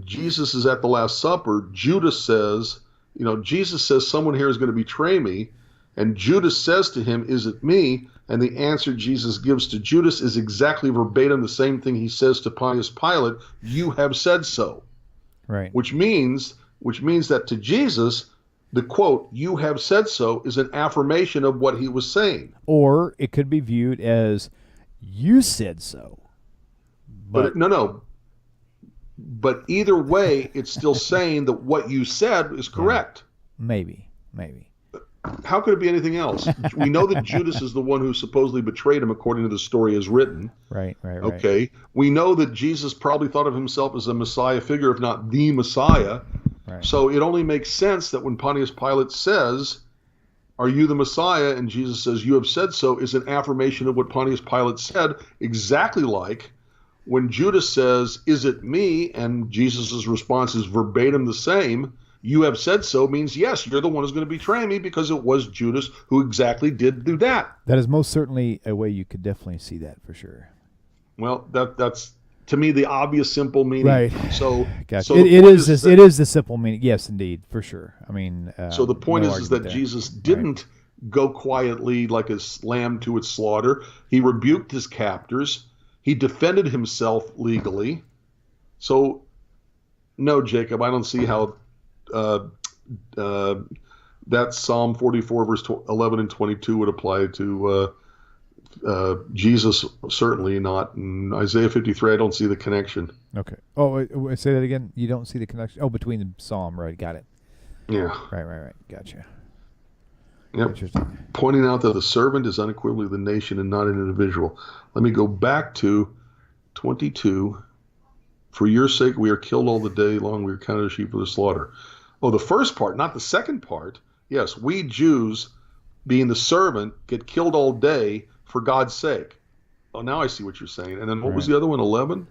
Jesus is at the Last Supper. Jesus says, someone here is going to betray me. And Judas says to him, is it me? And the answer Jesus gives to Judas is exactly verbatim the same thing he says to Pontius Pilate, you have said so. Right. Which means that to Jesus, the quote, you have said so, is an affirmation of what he was saying. Or it could be viewed as, you said so. No. But either way, it's still saying that what you said is correct. Yeah. Maybe. How could it be anything else? We know that Judas is the one who supposedly betrayed him, according to the story as written. Right. Okay. We know that Jesus probably thought of himself as a Messiah figure, if not the Messiah. Right. So it only makes sense that when Pontius Pilate says, are you the Messiah? And Jesus says, you have said so, is an affirmation of what Pontius Pilate said, exactly like when Judas says, is it me? And Jesus' response is verbatim the same. You have said so means, yes, you're the one who's going to betray me, because it was Judas who exactly did do that. That is most certainly a way you could definitely see that for sure. Well, that's to me the obvious simple meaning. Right. So, gotcha. So it is the simple meaning. Yes, indeed, for sure. I mean, so the point is that Jesus didn't go quietly like a lamb to its slaughter. He rebuked his captors. He defended himself legally. So, no, Jacob, I don't see how that Psalm 44 verse 11 and 22 would apply to Jesus. Certainly not. In Isaiah 53, I don't see the connection. Okay. Oh, wait, say that again. You don't see the connection. Oh, between the Psalm, right? Got it. Yeah. Right. Gotcha. Yep. Interesting. Pointing out that the servant is unequivocally the nation and not an individual. Let me go back to 22. For your sake, we are killed all the day long. We are counted as sheep for the slaughter. Oh, the first part, not the second part. Yes, we Jews, being the servant, get killed all day for God's sake. Oh, now I see what you're saying. And then what was the other one, 11?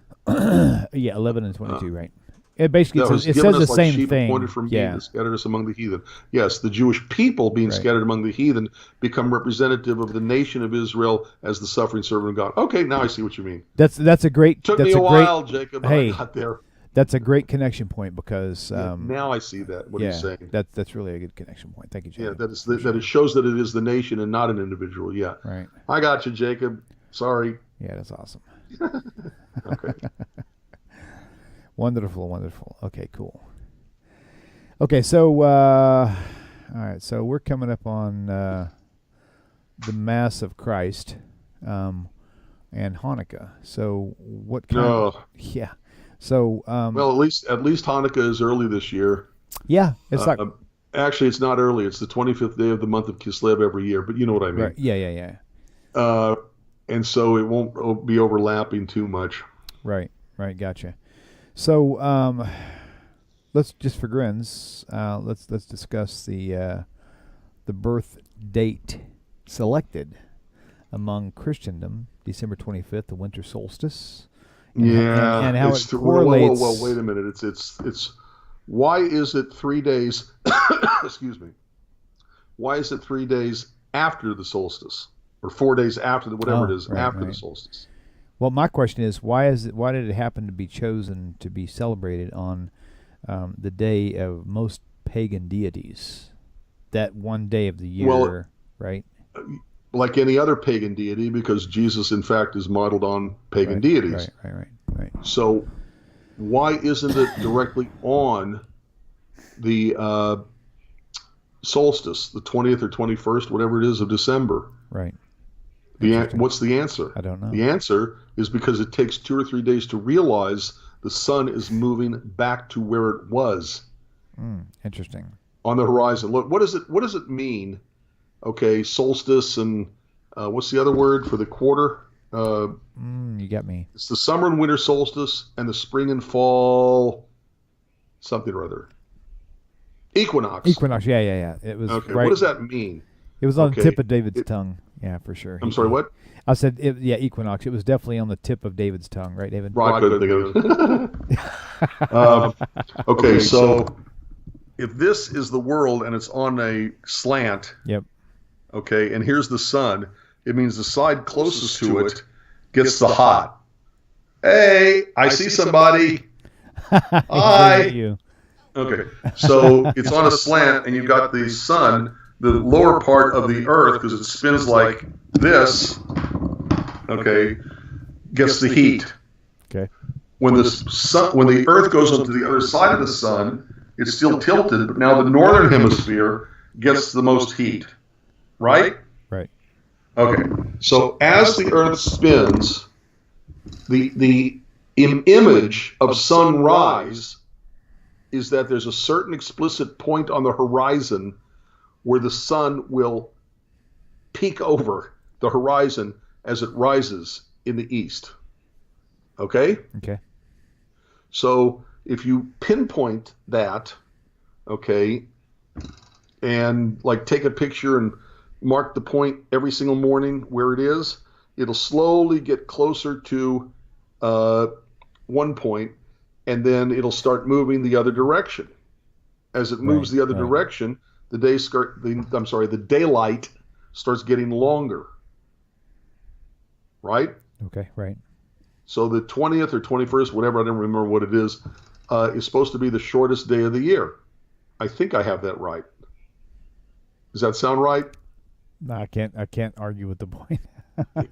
Yeah, 11 and 22, right. It basically it says the like same sheep thing. Appointed from me and scattered us among the heathen. Yes, the Jewish people being scattered among the heathen become representative of the nation of Israel as the suffering servant of God. Okay, now I see what you mean. That's a great. Took me a while, Jacob. Hey, I got there. That's a great connection point because now I see that what he's saying. That's really a good connection point. Thank you, Jacob. Yeah, that it shows that it is the nation and not an individual. Yeah, right. I got you, Jacob. Sorry. Yeah, that's awesome. Okay. Wonderful. Okay, cool. Okay, so all right, so we're coming up on the Mass of Christ and Hanukkah. So what kind? Yeah. So well, at least Hanukkah is early this year. Yeah, it's like actually it's not early. It's the 25th day of the month of Kislev every year. But you know what I mean. Right. Yeah. And so it won't be overlapping too much. Right. Gotcha. So let's just for grins, let's discuss the birth date selected among Christendom, December 25th, the winter solstice. And how it correlates. Well, wait a minute. It's why is it 3 days? Excuse me. Why is it 3 days after the solstice, or 4 days after whatever it is after the solstice? Well, my question is, why did it happen to be chosen to be celebrated on the day of most pagan deities? That one day of the year, right? like any other pagan deity, because Jesus, in fact, is modeled on pagan deities. Right. So why isn't it directly on the solstice, the 20th or 21st, whatever it is, of December? Right. What's the answer? I don't know. The answer is because it takes 2 or 3 days to realize the sun is moving back to where it was. Interesting. On the horizon. Look, what does it mean? Okay, solstice and what's the other word for the quarter? You got me. It's the summer and winter solstice and the spring and fall something or other. Equinox. Yeah. It was okay. right. What does that mean? It was on the tip of David's tongue. Yeah, for sure. I'm sorry, what? I said, equinox. It was definitely on the tip of David's tongue, right, David? Right, I couldn't think of it. Okay, so if this is the world and it's on a slant, yep. Okay, and here's the sun, it means the side closest to it gets the hot. Hey, I see somebody. Hi. You. Okay, so it's on a slant, and you've got the sun, the lower part of the earth, because it spins like this, okay, gets the heat. Okay. When the earth goes onto the other side of the sun, it's still tilted, but now the northern hemisphere gets the most heat. Right? Right. Okay. So as the earth spins, the image of sunrise is that there's a certain explicit point on the horizon where the sun will peek over the horizon as it rises in the east. Okay? Okay. So if you pinpoint that, okay, and like take a picture and mark the point every single morning where it is, it'll slowly get closer to one point, and then it'll start moving the other direction. As it moves the other direction, the daylight starts getting longer. Right? Okay, right. So the 20th or 21st, whatever, I don't remember what it is supposed to be the shortest day of the year. I think I have that right. Does that sound right? No, I can't argue with the point.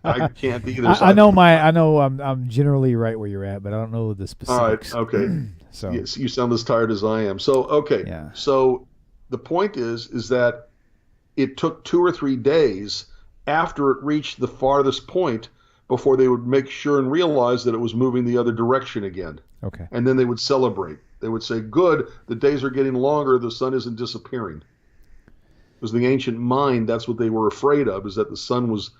I can't either. I know I'm generally right where you're at, but I don't know the specifics. All right, okay. So yes, you sound as tired as I am. So okay. Yeah. So the point is that it took 2 or 3 days after it reached the farthest point before they would make sure and realize that it was moving the other direction again. Okay. And then they would celebrate. They would say, "Good, the days are getting longer. The sun isn't disappearing." Because the ancient mind, that's what they were afraid of, is that the sun was,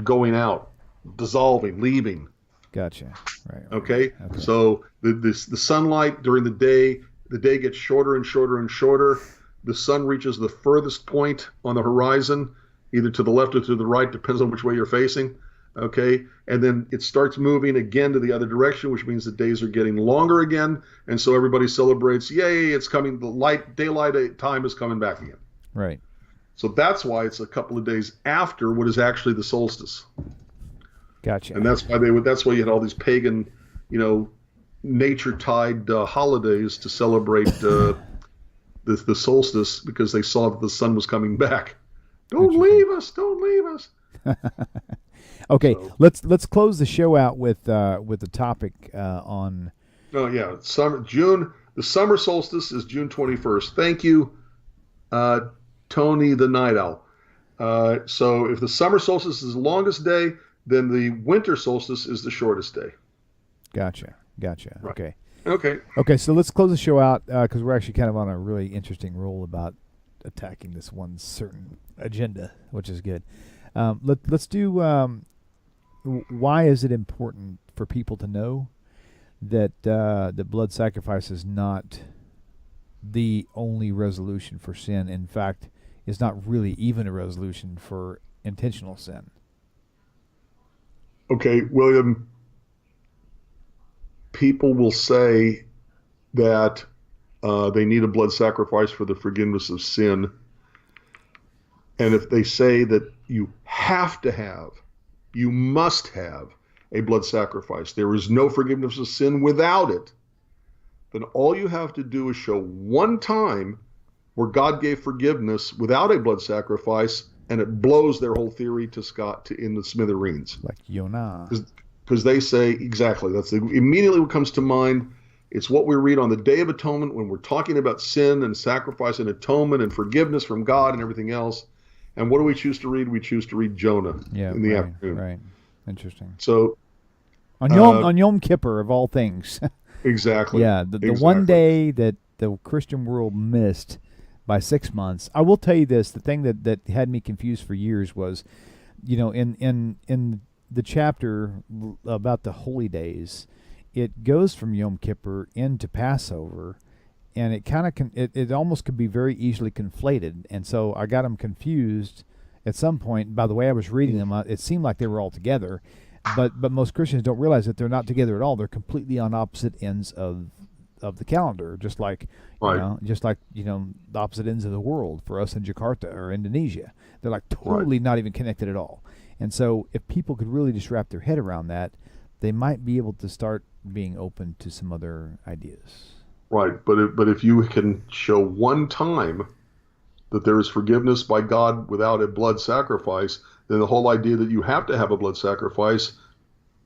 going out, dissolving, leaving. Gotcha. Right. Okay? So the sunlight during the day gets shorter and shorter and shorter. The sun reaches the furthest point on the horizon, either to the left or to the right, depends on which way you're facing. Okay, and then it starts moving again to the other direction, which means the days are getting longer again, and so everybody celebrates. Yay! It's coming. The daylight time is coming back again. Right. So that's why it's a couple of days after what is actually the solstice. Gotcha. And that's why That's why you had all these pagan, nature-tied holidays to celebrate the solstice, because they saw that the sun was coming back. Don't leave us! Don't leave us! Okay, so, let's close the show out with the topic on. Oh yeah, June. The summer solstice is June 21st. Thank you, Tony the Night Owl. So if the summer solstice is the longest day, then the winter solstice is the shortest day. Gotcha. Right. Okay. So let's close the show out because we're actually kind of on a really interesting roll about attacking this one certain agenda, which is good. Let's do. Why is it important for people to know that the blood sacrifice is not the only resolution for sin? In fact, it's not really even a resolution for intentional sin. Okay, William. People will say that they need a blood sacrifice for the forgiveness of sin. And if they say that you must have a blood sacrifice, there is no forgiveness of sin without it, then all you have to do is show one time where God gave forgiveness without a blood sacrifice, and it blows their whole theory in the smithereens. Like Yonah. Because they say, exactly, immediately what comes to mind. It's what we read on the Day of Atonement when we're talking about sin and sacrifice and atonement and forgiveness from God and everything else. And what do we choose to read? We choose to read Jonah in the afternoon. Right. Interesting. So on Yom Kippur, of all things. Exactly. Yeah, the one day that the Christian world missed by 6 months. I will tell you this: the thing that had me confused for years was, in the chapter about the holy days, it goes from Yom Kippur into Passover, and it kind of it almost could be very easily conflated, and so I got them confused at some point. By the way I was reading them, it seemed like they were all together, but most Christians don't realize that they're not together at all. They're completely on opposite ends of the calendar, just like the opposite ends of the world for us in Jakarta or Indonesia. They're like totally not even connected at all. And so if people could really just wrap their head around that, they might be able to start being open to some other ideas. Right, but if you can show one time that there is forgiveness by God without a blood sacrifice, then the whole idea that you have to have a blood sacrifice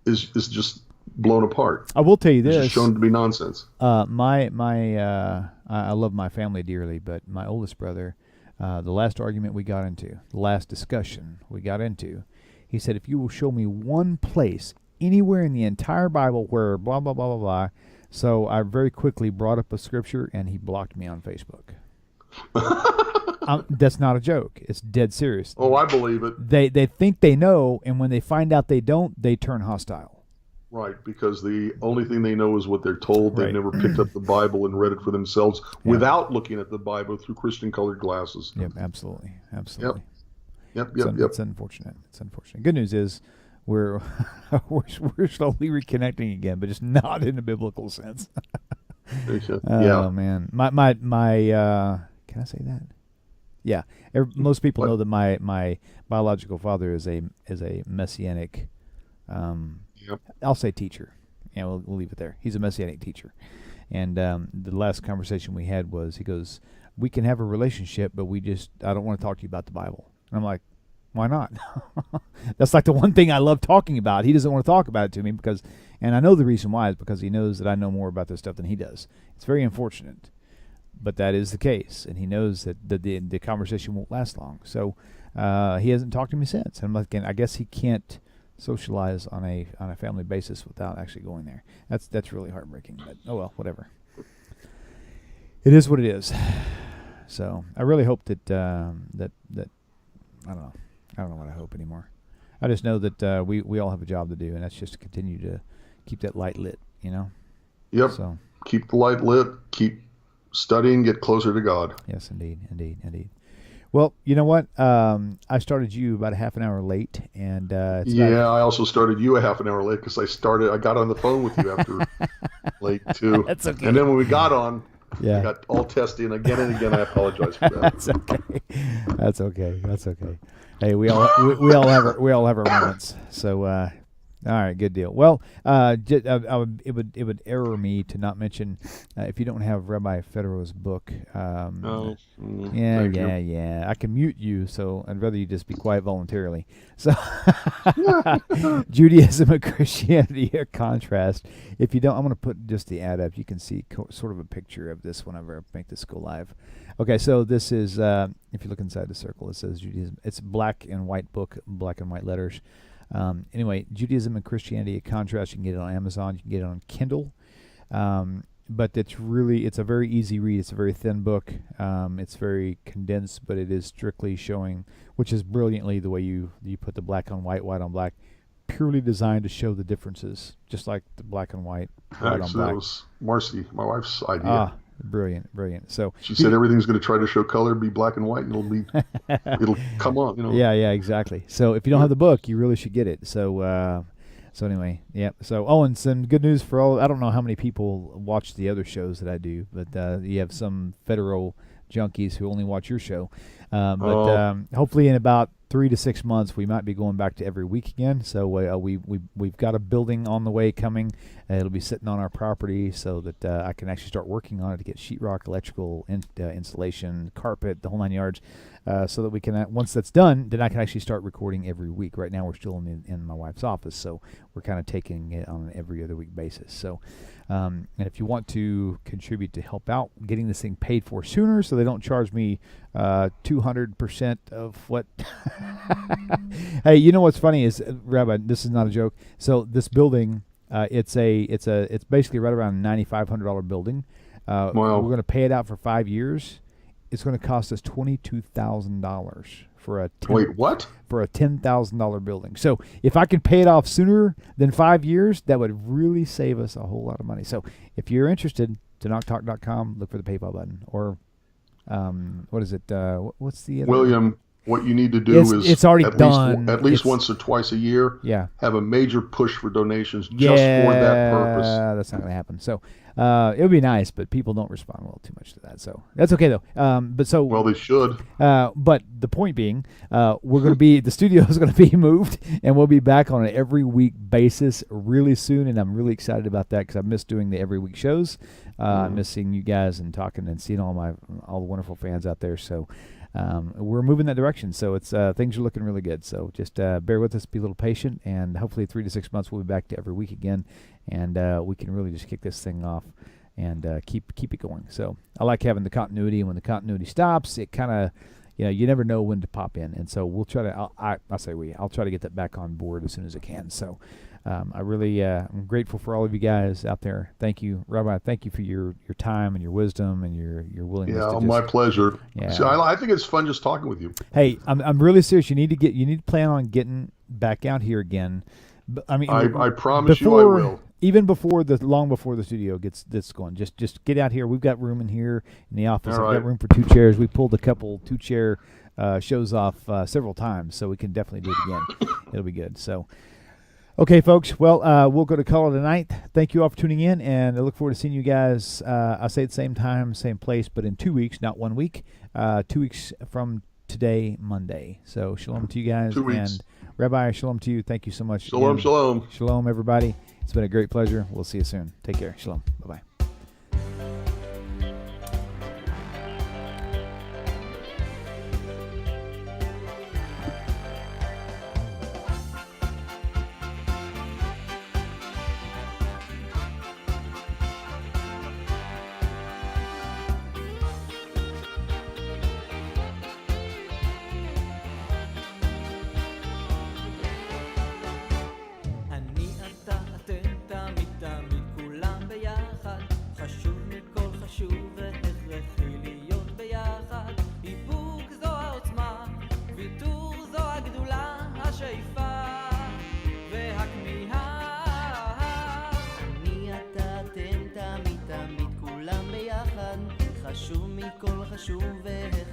is just blown apart. I will tell you this: it's just shown to be nonsense. I love my family dearly, but my oldest brother, the last argument we got into, the last discussion we got into, he said, "If you will show me one place anywhere in the entire Bible where blah, blah, blah, blah, blah." So I very quickly brought up a scripture, and he blocked me on Facebook. That's not a joke. It's dead serious. Oh, I believe it. They think they know, and when they find out they don't, they turn hostile. Right, because the only thing they know is what they're told. They've never picked up the Bible and read it for themselves without looking at the Bible through Christian-colored glasses. Yep, absolutely. Yep. It's unfortunate. Good news is we're slowly reconnecting again, but just not in a biblical sense. Oh man, my can I say that? Yeah, most people know that my biological father is a messianic. I'll say teacher. Yeah, we'll leave it there. He's a messianic teacher, and the last conversation we had was, he goes, "We can have a relationship, but I don't want to talk to you about the Bible." And I'm like, why not? That's like the one thing I love talking about. He doesn't want to talk about it to me and I know the reason why is because he knows that I know more about this stuff than he does. It's very unfortunate, but that is the case, and he knows that the conversation won't last long. So he hasn't talked to me since. And I'm like, I guess he can't socialize on a family basis without actually going there. That's really heartbreaking. But oh well, whatever. It is what it is. So I really hope that I don't know. I don't know what I hope anymore. I just know that we all have a job to do, and that's just to continue to keep that light lit, Yep. So keep the light lit, keep studying, get closer to God. Yes, indeed. Well, you know what? I started you about a half an hour late, and I also started you a half an hour late because I got on the phone with you after late too. That's okay. And then when we got on, yeah, I got all testy, and again. I apologize for that. That's okay. Hey, we all have our moments. So, all right, good deal. Well, it would error me to not mention if you don't have Rabbi Federow's book. Yeah. I can mute you, so I'd rather you just be quiet voluntarily. So, Judaism and Christianity, a contrast. If you don't, I'm going to put just the ad up. You can see sort of a picture of this whenever I make this go live. Okay, so this is, if you look inside the circle, it says Judaism. It's black and white book, black and white letters. Anyway, Judaism and Christianity, a contrast. You can get it on Amazon. You can get it on Kindle. But it's a very easy read. It's a very thin book. It's very condensed, but it is strictly showing, which is brilliantly the way you put the black on white, white on black, purely designed to show the differences, just like the black and white, white on black. That was Marcy, my wife's idea. Brilliant. So she said everything's going to try to show color, be black and white, and it'll come on. Yeah, exactly. So if you don't have the book, you really should get it. So anyway, yeah. So and some good news for all. I don't know how many people watch the other shows that I do, but you have some Federow junkies who only watch your show. Hopefully in about 3 to 6 months, we might be going back to every week again. So we've got a building on the way coming. It'll be sitting on our property so that I can actually start working on it to get sheetrock, electrical, insulation, carpet, the whole 9 yards, so that we can, once that's done, then I can actually start recording every week. Right now we're still in my wife's office, so we're kind of taking it on an every other week basis. So and if you want to contribute to help out getting this thing paid for sooner so they don't charge me 200% of what hey, you know what's funny is, Rabbi, this is not a joke. So this building, it's basically right around a $9,500 building. Wow. We're going to pay it out for 5 years. It's going to cost us $22,000 for a Wait, what? For a $10,000 building. So if I could pay it off sooner than 5 years, that would really save us a whole lot of money. So if you're interested, TanakTalk.com, look for the PayPal button. Or what is it? What's the other William, what you need to do is it's already done. At least once or twice a year, have a major push for donations just for that purpose. That's not going to happen. So it would be nice, but people don't respond well too much to that. So that's okay though. Well, they should. But the point being, we're going to be, the studio is going to be moved, and we'll be back on an every week basis really soon. And I'm really excited about that because I miss doing the every week shows. I miss seeing you guys and talking and seeing all the wonderful fans out there. So we're moving that direction. So it's things are looking really good. So just bear with us, be a little patient, and hopefully 3 to 6 months we'll be back to every week again, and we can really just kick this thing off and keep it going. So I like having the continuity, and when the continuity stops, it kind of, you never know when to pop in, and so we'll try to. I'll try to get that back on board as soon as I can. So. I really I'm grateful for all of you guys out there. Thank you, Rabbi. Thank you for your time and your wisdom and your willingness. Yeah, to my pleasure. Yeah. So I think it's fun just talking with you. Hey, I'm really serious. You need to plan on getting back out here again. I mean, I promise you I will. Even long before the studio gets this going, just get out here. We've got room in here in the office. All I've got room for 2 chairs. We pulled a couple 2-chair shows off several times, so we can definitely do it again. It'll be good. So. Okay, folks. Well, we'll go to call it a night. Thank you all for tuning in, and I look forward to seeing you guys. I'll say at the same time, same place, but in 2 weeks, not 1 week. 2 weeks from today, Monday. So shalom to you guys. 2 weeks. And Rabbi, shalom to you. Thank you so much. Shalom, again. shalom. Shalom, everybody. It's been a great pleasure. We'll see you soon. Take care. Shalom. Bye-bye. חשוב מכל חשוב והכרחי